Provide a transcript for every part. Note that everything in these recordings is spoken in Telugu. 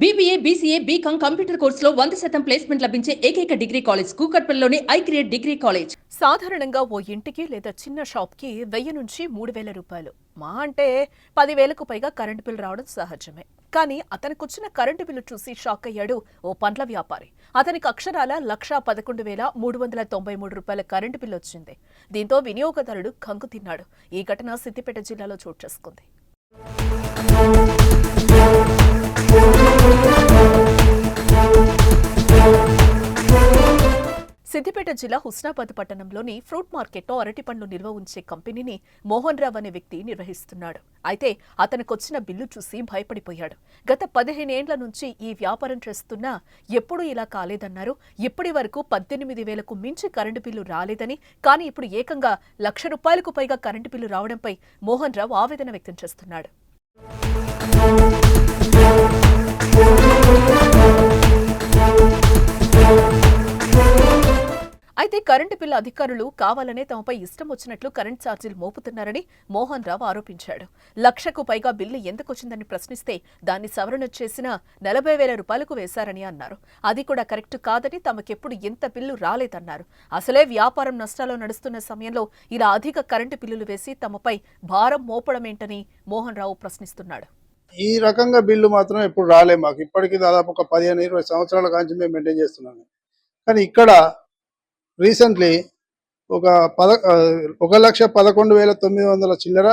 BBA, BCA, BCom కంప్యూటర్ కోర్సులో 100% ప్లేస్మెంట్ లభించే ఏకైక డిగ్రీ కాలేజ్ కూకట్పల్లిలోని ఐక్రియేట్ డిగ్రీ కాలేజ్. సాధారణంగా ఓ ఇంటికి లేదా చిన్న షాప్కి 1000 నుంచి 3000 రూపాయలు, మా అంటే 10,000కు పైగా కరెంటు బిల్లు రావడం సహజమే. కానీ అతనికొచ్చిన కరెంటు బిల్లు చూసి షాక్ అయ్యాడు ఓ పండ్ల వ్యాపారి. అతనికి అక్షరాల 1,11,393 రూపాయల కరెంటు బిల్లు వచ్చింది. దీంతో వినియోగదారుడు కంగు తిన్నాడు. ఈ ఘటన సిద్దిపేట జిల్లాలో చోటు చేసుకుంది. సిద్దిపేట జిల్లా హుస్నాబాద్ పట్టణంలోని ఫ్రూట్ మార్కెట్లో అరటి పండ్లు నిల్వ ఉంచే కంపెనీని మోహన్ రావు అనే వ్యక్తి నిర్వహిస్తున్నాడు. అయితే అతనికొచ్చిన బిల్లు చూసి భయపడిపోయాడు. గత 15 ఏండ్ల నుంచి ఈ వ్యాపారం చేస్తున్నా ఎప్పుడూ ఇలా కాలేదన్నారు. ఇప్పటి వరకు 18,000కు మించి కరెంటు బిల్లు రాలేదని, కానీ ఇప్పుడు ఏకంగా ₹1,00,000కు పైగా కరెంటు బిల్లు రావడంపై మోహన్ రావు ఆవేదన వ్యక్తం చేస్తున్నాడు. అయితే కరెంటు బిల్లు అధికారులు కావాలనే తమపై ఇష్టం వచ్చినట్లు కరెంట్ ఛార్జీలు మోపుతున్నారని మోహన్ రావు ఆరోపించాడు. 1,00,000కు పైగా బిల్లు ఎందుకొచ్చిందని ప్రశ్నిస్తే దాన్ని సవరణ చేసిన 40,000 రూపాయలకు వేశారని అన్నారు. అది కూడా కరెక్ట్ కాదని, తమకెప్పుడు ఎంత బిల్లు రాలేదన్నారు. అసలే వ్యాపారం నష్టాల్లో నడుస్తున్న సమయంలో ఇలా అధిక కరెంటు బిల్లులు వేసి తమపై భారం మోపడమేంటని మోహన్ రావు ప్రశ్నిస్తున్నాడు. ఈ రకంగా బిల్లు మాత్రం ఎప్పుడు రాలే మాకు. ఇప్పటికీ దాదాపు ఒక 15-20 సంవత్సరాల కాంచి మేము మెయింటైన్ చేస్తున్నాము. కానీ ఇక్కడ రీసెంట్లీ ఒక 1,11,900 చిల్లర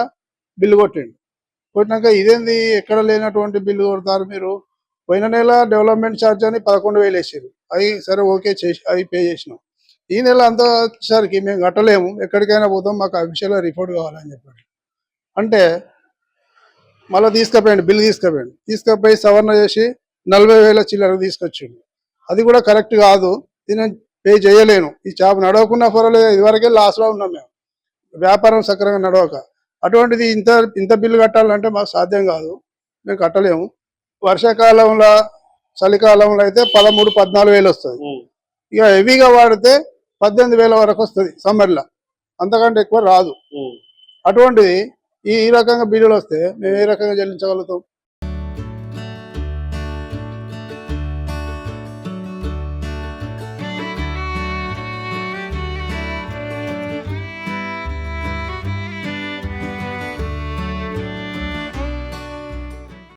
బిల్లు కొట్టిండు. కొట్టినాక ఇదేంది ఎక్కడ లేనటువంటి బిల్లు కొడతారు మీరు? పోయిన నెల డెవలప్మెంట్ ఛార్జ్ అని 11,000 వేసారు. అవి సరే ఓకే చేసి అవి పే చేసినాం. ఈ నెల అంతా వచ్చేసరికి మేము కట్టలేము, ఎక్కడికైనా పోతాం, మాకు అఫీషియల్గా రిపోర్ట్ కావాలని చెప్పాడు. అంటే మళ్ళీ తీసుకుపోయాడు, బిల్లు తీసుకుపోయి సవరణ చేసి 40,000 చిల్లరకు తీసుకొచ్చిండు. అది కూడా కరెక్ట్ కాదు, దీని పే చేయలేను. ఈ షాప్ నడవకుండా పర్వాలేదు, ఇదివరకే లాస్లో ఉన్నాం మేము, వ్యాపారం సక్రంగా నడవక. అటువంటిది ఇంత బిల్లు కట్టాలంటే మాకు సాధ్యం కాదు, మేము కట్టలేము. వర్షాకాలంలో చలికాలంలో అయితే 13,000-14,000 వస్తుంది. ఇక హెవీగా వాడితే 18,000 వరకు వస్తుంది సమ్మర్లో, అంతకంటే ఎక్కువ రాదు. అటువంటిది ఈ రకంగా బిల్లులు వస్తే మేము ఏ రకంగా చెల్లించగలుగుతాం?